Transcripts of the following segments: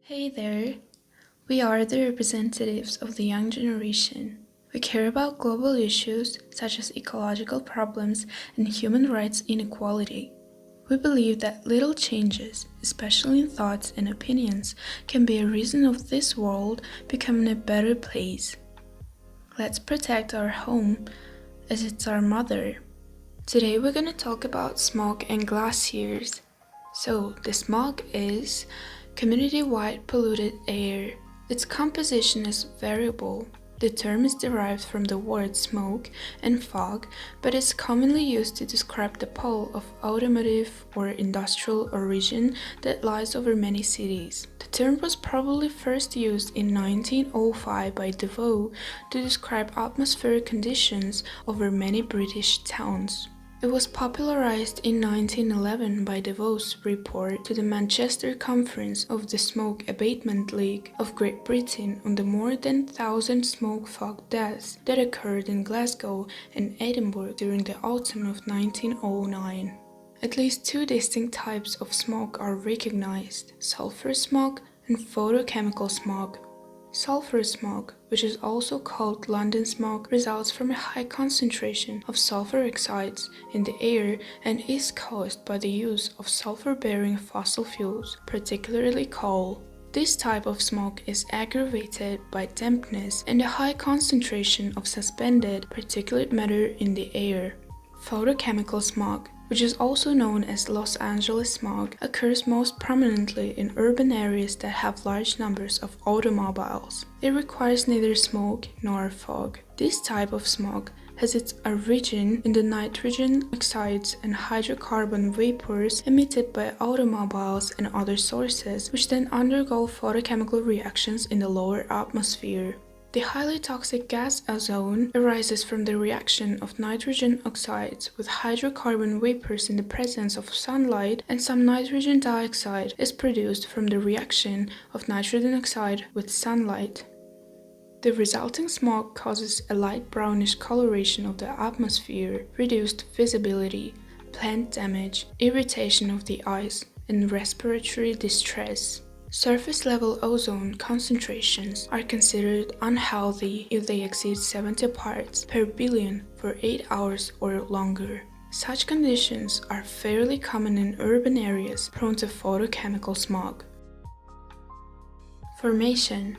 Hey there, we are the representatives of the young generation. We care about global issues such as ecological problems and human rights inequality. We believe that little changes, especially in thoughts and opinions, can be a reason of this world becoming a better place. Let's protect our home as it's our mother. Today we're going to talk about smog and glaciers. So, the smog is community-wide polluted air. Its composition is variable. The term is derived from the words smoke and fog, but is commonly used to describe the pall of automotive or industrial origin that lies over many cities. The term was probably first used in 1905 by DeVoe to describe atmospheric conditions over many British towns. It was popularized in 1911 by DeVoe's report to the Manchester Conference of the Smoke Abatement League of Great Britain on the more than 1,000 smoke fog deaths that occurred in Glasgow and Edinburgh during the autumn of 1909. At least two distinct types of smog are recognized: sulfur smog and photochemical smog. Sulfur smog, which is also called London smog, results from a high concentration of sulfur oxides in the air and is caused by the use of sulfur-bearing fossil fuels, particularly coal. This type of smog is aggravated by dampness and a high concentration of suspended particulate matter in the air. Photochemical smog, which is also known as Los Angeles smog, occurs most prominently in urban areas that have large numbers of automobiles. It requires neither smoke nor fog. This type of smog has its origin in the nitrogen oxides and hydrocarbon vapors emitted by automobiles and other sources, which then undergo photochemical reactions in the lower atmosphere. The highly toxic gas ozone arises from the reaction of nitrogen oxides with hydrocarbon vapors in the presence of sunlight, and some nitrogen dioxide is produced from the reaction of nitrogen oxide with sunlight. The resulting smog causes a light brownish coloration of the atmosphere, reduced visibility, plant damage, irritation of the eyes, and respiratory distress. Surface-level ozone concentrations are considered unhealthy if they exceed 70 parts per billion for 8 hours or longer. Such conditions are fairly common in urban areas prone to photochemical smog. Formation.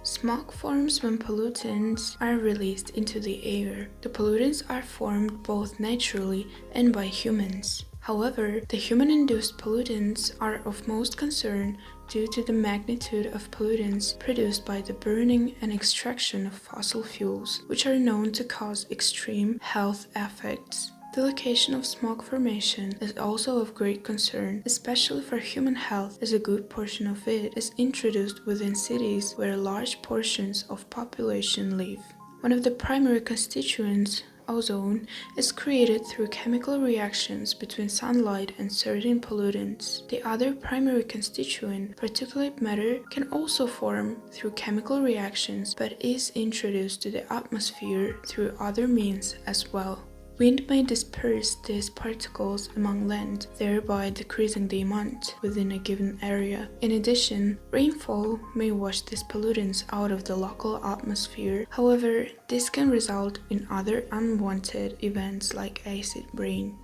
Smog forms when pollutants are released into the air. The pollutants are formed both naturally and by humans. However, the human-induced pollutants are of most concern due to the magnitude of pollutants produced by the burning and extraction of fossil fuels, which are known to cause extreme health effects. The location of smog formation is also of great concern, especially for human health, as a good portion of it is introduced within cities where large portions of population live. One of the primary constituents, ozone, is created through chemical reactions between sunlight and certain pollutants. The other primary constituent, particulate matter, can also form through chemical reactions but is introduced to the atmosphere through other means as well. Wind may disperse these particles among land, thereby decreasing the amount within a given area. In addition, rainfall may wash these pollutants out of the local atmosphere. However, this can result in other unwanted events like acid rain.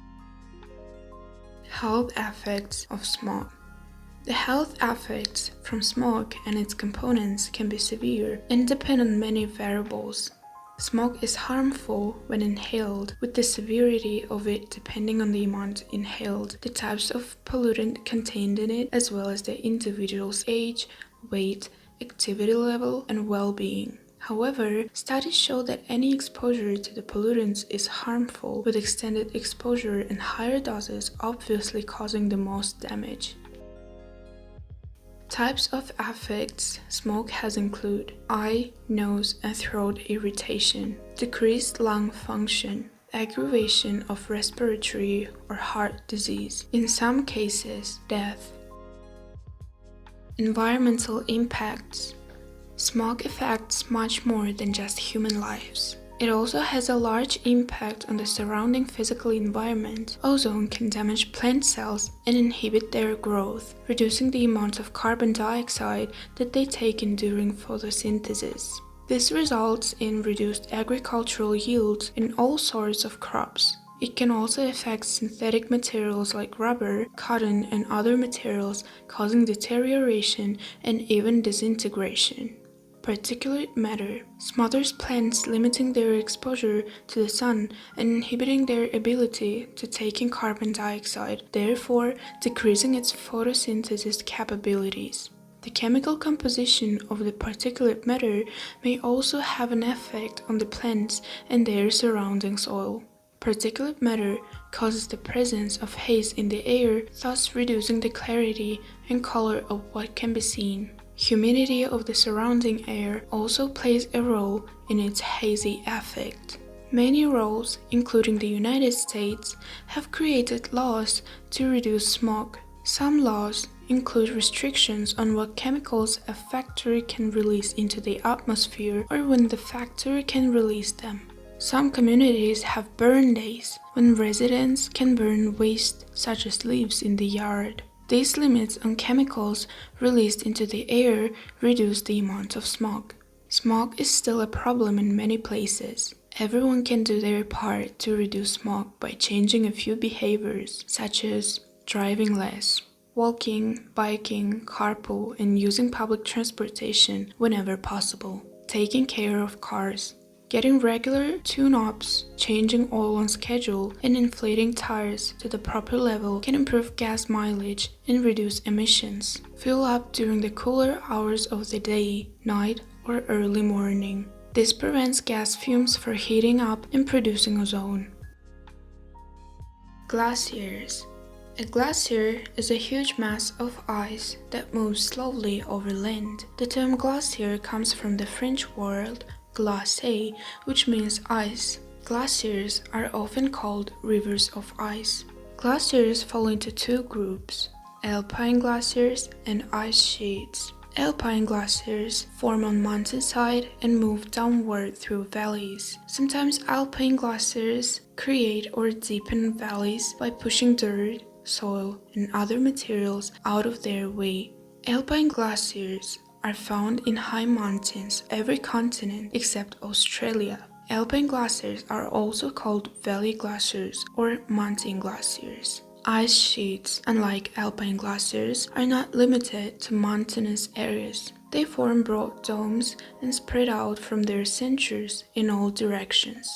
Health effects of smog. The health effects from smog and its components can be severe and depend on many variables. Smog is harmful when inhaled, with the severity of it depending on the amount inhaled, the types of pollutant contained in it, as well as the individual's age, weight, activity level, and well-being. However, studies show that any exposure to the pollutants is harmful, with extended exposure and higher doses obviously causing the most damage. Types of effects smog has include eye, nose, and throat irritation, decreased lung function, aggravation of respiratory or heart disease, in some cases, death. Environmental impacts. Smog affects much more than just human lives. It also has a large impact on the surrounding physical environment. Ozone can damage plant cells and inhibit their growth, reducing the amount of carbon dioxide that they take in during photosynthesis. This results in reduced agricultural yields in all sorts of crops. It can also affect synthetic materials like rubber, cotton, and other materials, causing deterioration and even disintegration. Particulate matter smothers plants, limiting their exposure to the sun and inhibiting their ability to take in carbon dioxide, therefore decreasing its photosynthesis capabilities. The chemical composition of the particulate matter may also have an effect on the plants and their surrounding soil. Particulate matter causes the presence of haze in the air, thus reducing the clarity and color of what can be seen. Humidity of the surrounding air also plays a role in its hazy effect. Many roles, including the United States, have created laws to reduce smog. Some laws include restrictions on what chemicals a factory can release into the atmosphere or when the factory can release them. Some communities have burn days, when residents can burn waste such as leaves in the yard. These limits on chemicals released into the air reduce the amount of smog. Smog is still a problem in many places. Everyone can do their part to reduce smog by changing a few behaviors, such as driving less, walking, biking, carpool, and using public transportation whenever possible, taking care of cars, getting regular tune-ups, changing oil on schedule, and inflating tires to the proper level can improve gas mileage and reduce emissions. Fuel up during the cooler hours of the day, night, or early morning. This prevents gas fumes from heating up and producing ozone. Glaciers. A glacier is a huge mass of ice that moves slowly over land. The term glacier comes from the French word glace, which means ice. Glaciers are often called rivers of ice. Glaciers fall into two groups: alpine glaciers and ice sheets. Alpine glaciers form on mountainside and move downward through valleys. Sometimes alpine glaciers create or deepen valleys by pushing dirt, soil, and other materials out of their way. Alpine glaciers are found in high mountains, every continent except Australia. Alpine glaciers are also called valley glaciers or mountain glaciers. Ice sheets, unlike alpine glaciers, are not limited to mountainous areas. They form broad domes and spread out from their centers in all directions.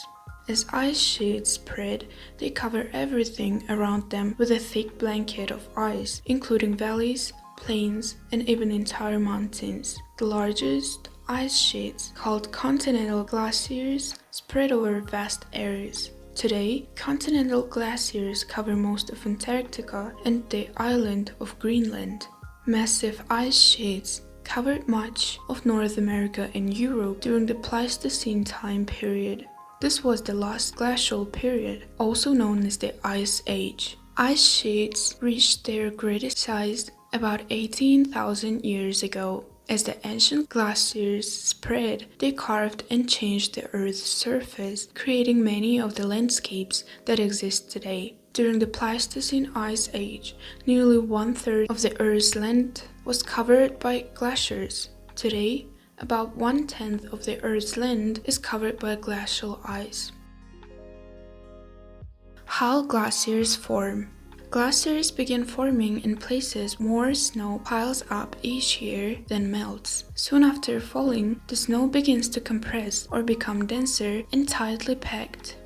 As ice sheets spread, they cover everything around them with a thick blanket of ice, including valleys, plains, and even entire mountains. The largest ice sheets, called continental glaciers, spread over vast areas. Today, continental glaciers cover most of Antarctica and the island of Greenland. Massive ice sheets covered much of North America and Europe during the Pleistocene time period. This was the last glacial period, also known as the Ice Age. Ice sheets reached their greatest size about 18,000 years ago. As the ancient glaciers spread, they carved and changed the Earth's surface, creating many of the landscapes that exist today. During the Pleistocene Ice Age, nearly one-third of the Earth's land was covered by glaciers. Today, about one-tenth of the Earth's land is covered by glacial ice. How glaciers form. Glaciers begin forming in places more snow piles up each year than melts. Soon after falling, the snow begins to compress or become denser and tightly packed.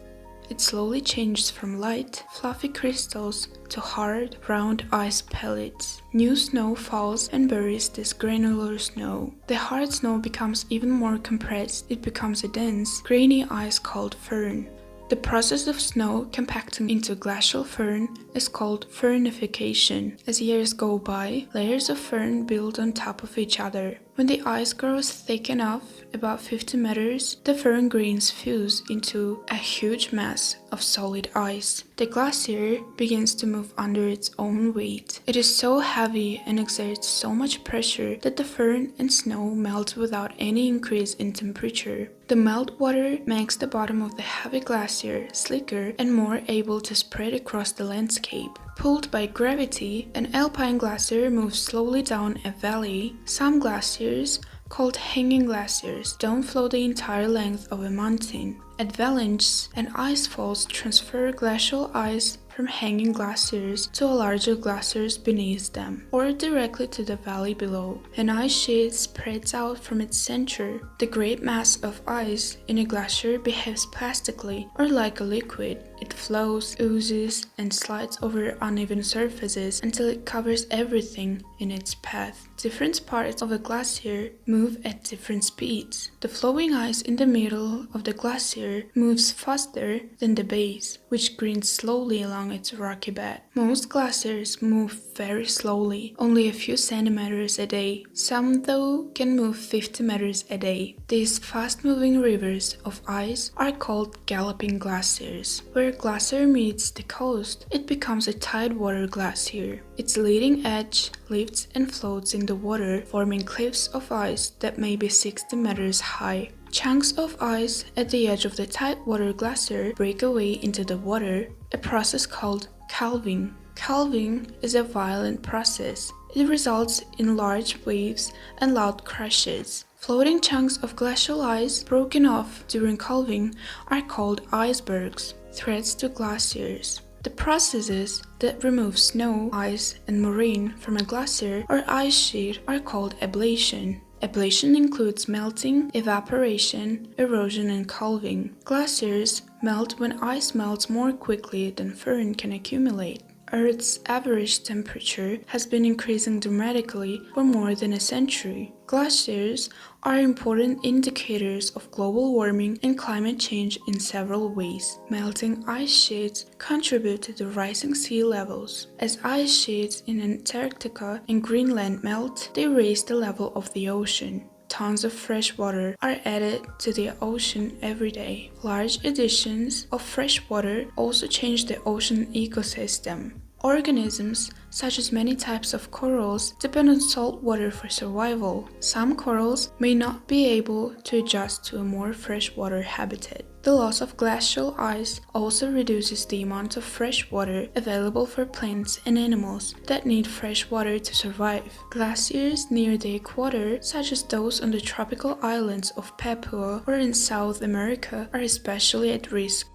It slowly changes from light, fluffy crystals to hard, round ice pellets. New snow falls and buries this granular snow. The hard snow becomes even more compressed. It becomes a dense, grainy ice called firn. The process of snow compacting into glacial firn is called firnification. As years go by, layers of firn build on top of each other. When the ice grows thick enough, about 50 meters, the firn grains fuse into a huge mass of solid ice. The glacier begins to move under its own weight. It is so heavy and exerts so much pressure that the firn and snow melt without any increase in temperature. The meltwater makes the bottom of the heavy glacier slicker and more able to spread across the landscape. Pulled by gravity, an alpine glacier moves slowly down a valley. Some glaciers, called hanging glaciers, don't flow the entire length of a mountain. Avalanches and ice falls transfer glacial ice from hanging glaciers to larger glaciers beneath them, or directly to the valley below. An ice sheet spreads out from its center. The great mass of ice in a glacier behaves plastically, or like a liquid. It flows, oozes, and slides over uneven surfaces until it covers everything in its path. Different parts of a glacier move at different speeds. The flowing ice in the middle of the glacier moves faster than the base, which grinds slowly along its rocky bed. Most glaciers move very slowly, only a few centimeters a day. Some, though, can move 50 meters a day. These fast-moving rivers of ice are called galloping glaciers. Where a glacier meets the coast, it becomes a tidewater glacier. Its leading edge lifts and floats in the water, forming cliffs of ice that may be 60 meters high. Chunks of ice at the edge of the tidewater glacier break away into the water, a process called calving. Calving is a violent process. It results in large waves and loud crashes. Floating chunks of glacial ice broken off during calving are called icebergs, threats to glaciers. The processes that remove snow, ice, and moraine from a glacier or ice sheet are called ablation. Ablation includes melting, evaporation, erosion, and calving. Glaciers melt when ice melts more quickly than firn can accumulate. Earth's average temperature has been increasing dramatically for more than a century. Glaciers are important indicators of global warming and climate change in several ways. Melting ice sheets contribute to the rising sea levels. As ice sheets in Antarctica and Greenland melt, they raise the level of the ocean. Tons of fresh water are added to the ocean every day. Large additions of fresh water also change the ocean ecosystem. Organisms, such as many types of corals, depend on salt water for survival. Some corals may not be able to adjust to a more freshwater habitat. The loss of glacial ice also reduces the amount of fresh water available for plants and animals that need fresh water to survive. Glaciers near the equator, such as those on the tropical islands of Papua or in South America, are especially at risk.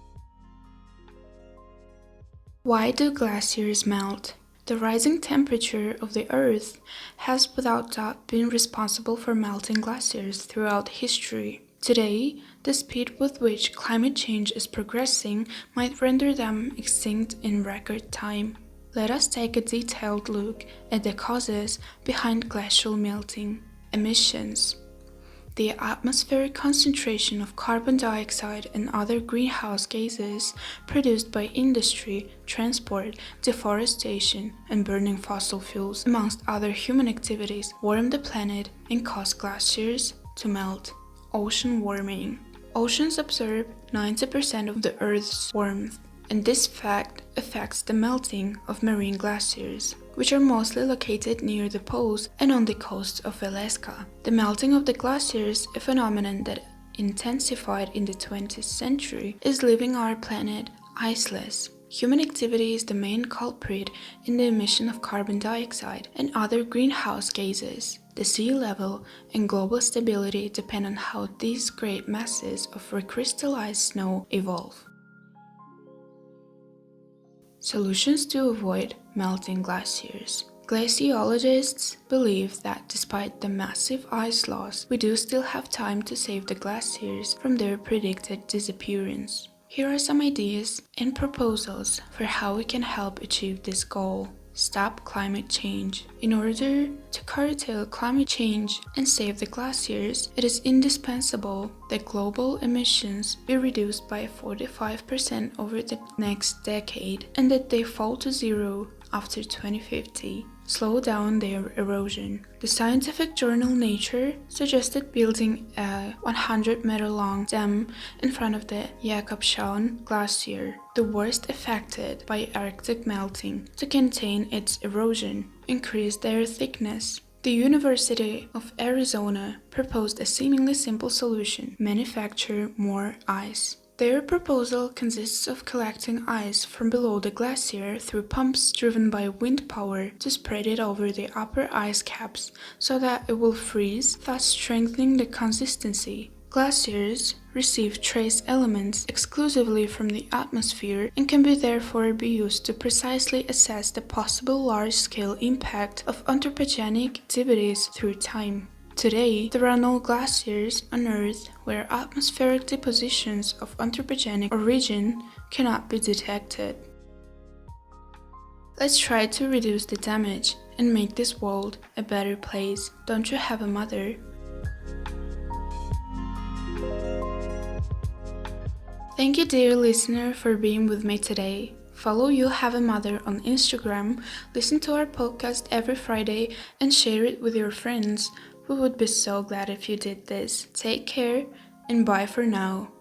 Why do glaciers melt? The rising temperature of the Earth has without doubt been responsible for melting glaciers throughout history. Today, the speed with which climate change is progressing might render them extinct in record time. Let us take a detailed look at the causes behind glacial melting. Emissions. The atmospheric concentration of carbon dioxide and other greenhouse gases produced by industry, transport, deforestation, and burning fossil fuels, amongst other human activities, warm the planet and cause glaciers to melt. Ocean warming. Oceans absorb 90% of the Earth's warmth, and this fact affects the melting of marine glaciers, which are mostly located near the poles and on the coast of Alaska. The melting of the glaciers, a phenomenon that intensified in the 20th century, is leaving our planet iceless. Human activity is the main culprit in the emission of carbon dioxide and other greenhouse gases. The sea level and global stability depend on how these great masses of recrystallized snow evolve. Solutions to avoid melting glaciers. Glaciologists believe that despite the massive ice loss, we do still have time to save the glaciers from their predicted disappearance. Here are some ideas and proposals for how we can help achieve this goal. Stop climate change. In order to curtail climate change and save the glaciers, it is indispensable that global emissions be reduced by 45% over the next decade and that they fall to zero after 2050. slow down their erosion. The scientific journal Nature suggested building a 100-meter-long dam in front of the Jakobshavn Glacier, the worst affected by Arctic melting, to contain its erosion, increase their thickness. The University of Arizona proposed a seemingly simple solution: manufacture more ice. Their proposal consists of collecting ice from below the glacier through pumps driven by wind power to spread it over the upper ice caps so that it will freeze, thus strengthening the consistency. Glaciers receive trace elements exclusively from the atmosphere and can therefore be used to precisely assess the possible large-scale impact of anthropogenic activities through time. Today, there are no glaciers on Earth where atmospheric depositions of anthropogenic origin cannot be detected. Let's try to reduce the damage and make this world a better place. Don't you have a mother? Thank you, dear listener, for being with me today. Follow You Have a Mother on Instagram, listen to our podcast every Friday, and share it with your friends. We would be so glad if you did this. Take care, and bye for now.